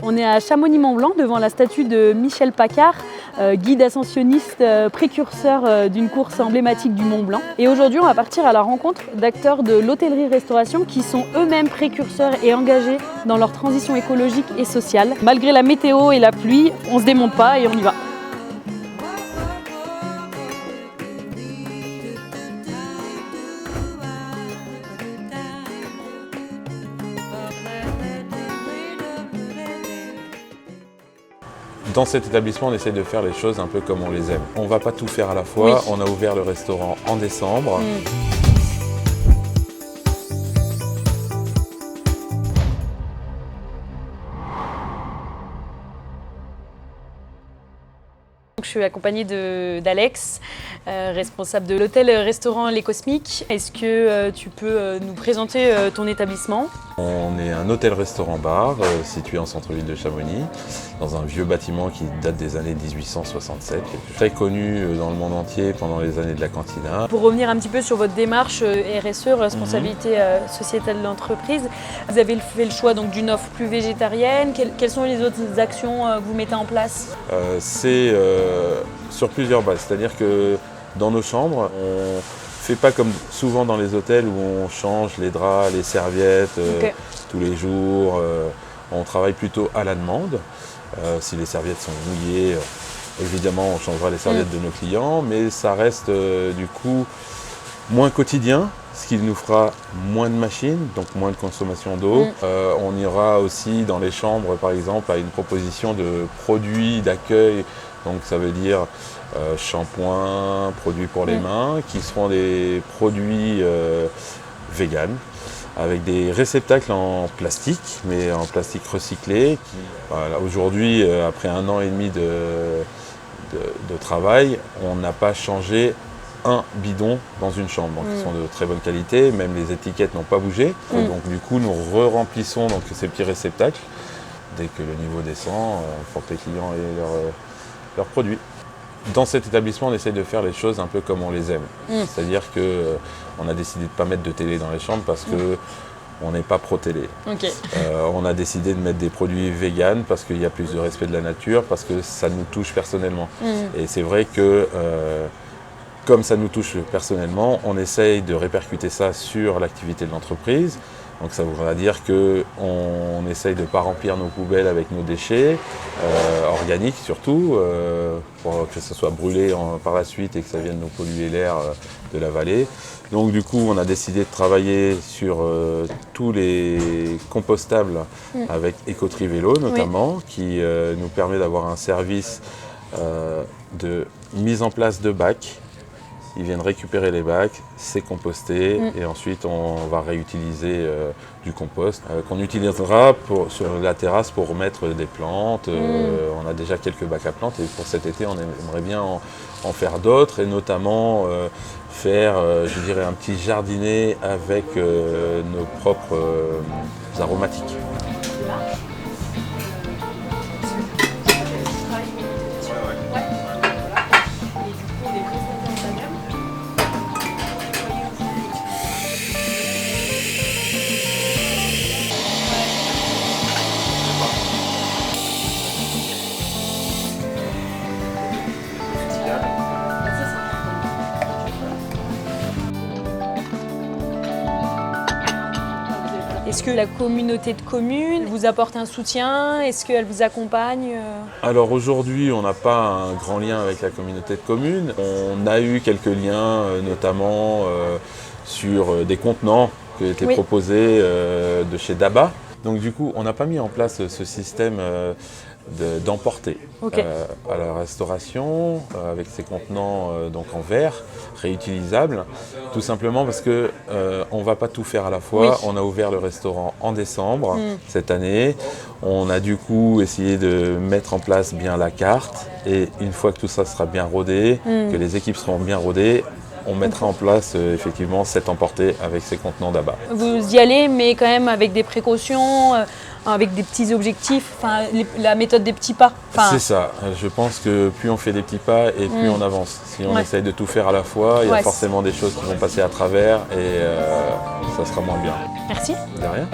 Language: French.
On est à Chamonix-Mont-Blanc devant la statue de Michel Pacard, guide ascensionniste précurseur d'une course emblématique du Mont Blanc. Et aujourd'hui, on va partir à la rencontre d'acteurs de l'hôtellerie-restauration qui sont eux-mêmes précurseurs et engagés dans leur transition écologique et sociale. Malgré la météo et la pluie, on ne se démonte pas et on y va. Dans cet établissement, on essaie de faire les choses un peu comme on les aime. On ne va pas tout faire à la fois. Oui. On a ouvert le restaurant en décembre. Je suis accompagnée d'Alex, responsable de l'hôtel-restaurant Les Cosmiques. Est-ce que tu peux nous présenter ton établissement? On est un hôtel-restaurant-bar situé en centre-ville de Chamonix, dans un vieux bâtiment qui date des années 1867, très connu dans le monde entier pendant les années de la cantina. Pour revenir un petit peu sur votre démarche RSE, responsabilité sociétale de l'entreprise, vous avez fait le choix donc d'une offre plus végétarienne. Quelles sont les autres actions que vous mettez en place? C'est sur plusieurs bases, c'est-à-dire que dans nos chambres, on fait pas comme souvent dans les hôtels où on change les draps, les serviettes tous les jours. On travaille plutôt à la demande. Si les serviettes sont mouillées, évidemment on changera les serviettes de nos clients, mais ça reste du coup moins quotidien, ce qui nous fera moins de machines, donc moins de consommation d'eau. On ira aussi dans les chambres par exemple à une proposition de produits d'accueil, donc ça veut dire shampoing, produits pour les mains, qui seront des produits vegan, avec des réceptacles en plastique, mais en plastique recyclé. Voilà, aujourd'hui, après 1 an et demi de travail, on n'a pas changé un bidon dans une chambre. Donc, ils sont de très bonne qualité, même les étiquettes n'ont pas bougé. Donc du coup, nous re-remplissons donc, ces petits réceptacles dès que le niveau descend pour que les clients aient leurs produits. Dans cet établissement, on essaie de faire les choses un peu comme on les aime. C'est-à-dire qu'on a décidé de ne pas mettre de télé dans les chambres parce qu'on n'est pas pro-télé. On a décidé de mettre des produits véganes parce qu'il y a plus de respect de la nature, parce que ça nous touche personnellement. Et c'est vrai que comme ça nous touche personnellement, on essaye de répercuter ça sur l'activité de l'entreprise. Donc ça voudra dire qu'on essaye de ne pas remplir nos poubelles avec nos déchets, organiques surtout, pour que ça soit brûlé par la suite et que ça vienne nous polluer l'air de la vallée. Donc du coup, on a décidé de travailler sur tous les compostables avec Écoterie Vélo notamment, qui nous permet d'avoir un service de mise en place de bacs. Ils viennent récupérer les bacs, c'est composté et ensuite on va réutiliser du compost qu'on utilisera sur la terrasse pour remettre des plantes. On a déjà quelques bacs à plantes et pour cet été on aimerait bien en faire d'autres et notamment faire je dirais un petit jardinet avec nos propres aromatiques. Est-ce que la communauté de communes vous apporte un soutien? Est-ce qu'elle vous accompagne? Alors aujourd'hui, on n'a pas un grand lien avec la communauté de communes. On a eu quelques liens, notamment sur des contenants qui étaient proposés de chez Daba. Donc du coup, on n'a pas mis en place ce système d'emporter à la restauration avec ces contenants donc en verre réutilisables, tout simplement parce que on ne va pas tout faire à la fois. On a ouvert le restaurant en décembre cette année. On a du coup essayé de mettre en place bien la carte et une fois que tout ça sera bien rodé, que les équipes seront bien rodées, on mettra en place effectivement cet emporter avec ces contenants d'Abba. Vous y allez mais quand même avec des précautions, avec des petits objectifs, la méthode des petits pas. C'est ça, je pense que plus on fait des petits pas et plus on avance. Si on essaye de tout faire à la fois, il y a forcément des choses qui vont passer à travers et ça sera moins bien. Merci. De rien.